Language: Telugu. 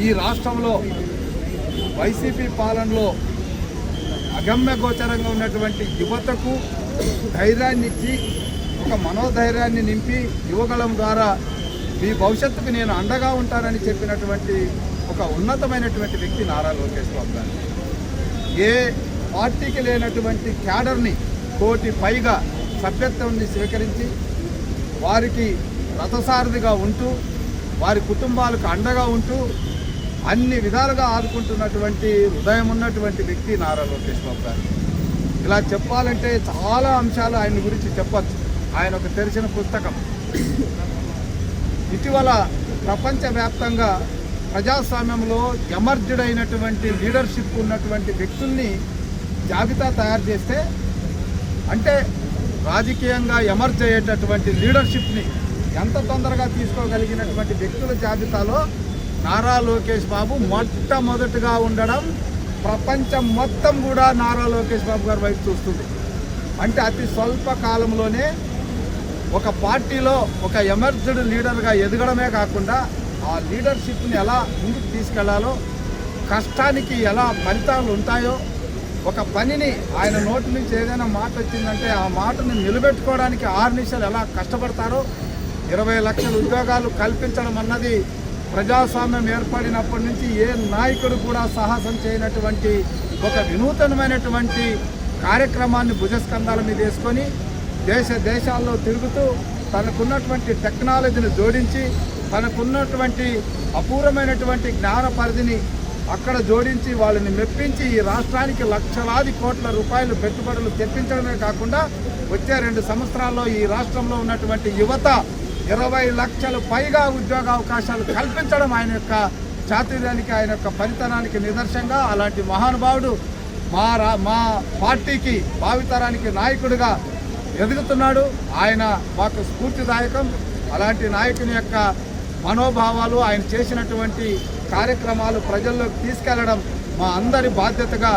ఈ రాష్ట్రంలో వైసీపీ పాలనలో అగమ్యగోచరంగా ఉన్నటువంటి యువతకు ధైర్యాన్ని ఇచ్చి ఒక మనోధైర్యాన్ని నింపి యువగళం ద్వారా మీ భవిష్యత్తుకు నేను అండగా ఉంటానని చెప్పినటువంటి ఒక ఉన్నతమైనటువంటి వ్యక్తి నారా లోకేష్ బాబు గారు. ఏ పార్టీకి లేనటువంటి క్యాడర్ని 1 కోటి పైగా సభ్యత్వాన్ని స్వీకరించి వారికి రథసారథిగా ఉంటూ వారి కుటుంబాలకు అండగా ఉంటూ అన్ని విధాలుగా ఆదుకుంటున్నటువంటి హృదయం ఉన్నటువంటి వ్యక్తి నారా లోకేష్ బాబు గారు. ఇలా చెప్పాలంటే చాలా అంశాలు ఆయన గురించి చెప్పచ్చు. ఆయన ఒక తెరిచిన పుస్తకం. ఇటీవల ప్రపంచవ్యాప్తంగా ప్రజాస్వామ్యంలో ఎమర్జ్డ్ అయినటువంటి లీడర్షిప్ ఉన్నటువంటి వ్యక్తుల్ని జాబితా తయారు చేస్తే, అంటే రాజకీయంగా ఎమర్జ్ అయ్యేటటువంటి లీడర్షిప్ని ఎంత తొందరగా తీసుకోగలిగినటువంటి వ్యక్తుల జాబితాలో నారా లోకేష్ బాబు మొట్టమొదటిగా ఉండడం ప్రపంచం మొత్తం కూడా నారా లోకేష్ బాబు గారి వైపు చూస్తుంది. అంటే అతి స్వల్ప కాలంలోనే ఒక పార్టీలో ఒక ఎమర్జ్డ్ లీడర్గా ఎదగడమే కాకుండా ఆ లీడర్షిప్ని ఎలా ముందుకు తీసుకెళ్లాలో, కష్టానికి ఎలా ఫలితాలు ఉంటాయో, ఒక పనిని ఆయన నోటి నుంచి ఏదైనా మాట వచ్చిందంటే ఆ మాటను నిలబెట్టుకోవడానికి 6 నిమిషాలు ఎలా కష్టపడతారో, 20 లక్షల ఉద్యోగాలు కల్పించడం అన్నది ప్రజాస్వామ్యం ఏర్పడినప్పటి నుంచి ఏ నాయకుడు కూడా సాహసం చేయనటువంటి ఒక వినూతనమైనటువంటి కార్యక్రమాన్ని భుజస్కంధాల మీద వేసుకొని దేశాల్లో తిరుగుతూ తనకున్నటువంటి టెక్నాలజీని జోడించి తనకున్నటువంటి అపూర్వమైనటువంటి జ్ఞాన పరిధిని అక్కడ జోడించి వాళ్ళని మెప్పించి ఈ రాష్ట్రానికి లక్షలాది కోట్ల రూపాయలు పెట్టుబడులు తెప్పించడమే కాకుండా వచ్చే 2 సంవత్సరాల్లో ఈ రాష్ట్రంలో ఉన్నటువంటి యువత 20 లక్షల పైగా ఉద్యోగ అవకాశాలు కల్పించడం ఆయన యొక్క చాతుర్యానికి, ఆయన యొక్క పరితనానికి నిదర్శనంగా అలాంటి మహానుభావుడు మా పార్టీకి భావితరానికి నాయకుడిగా ఎదుగుతున్నాడు. ఆయన మాకు స్ఫూర్తిదాయకం. అలాంటి నాయకుని యొక్క మనోభావాలు, ఆయన చేసినటువంటి కార్యక్రమాలు ప్రజల్లోకి తీసుకెళ్లడం మా అందరి బాధ్యతగా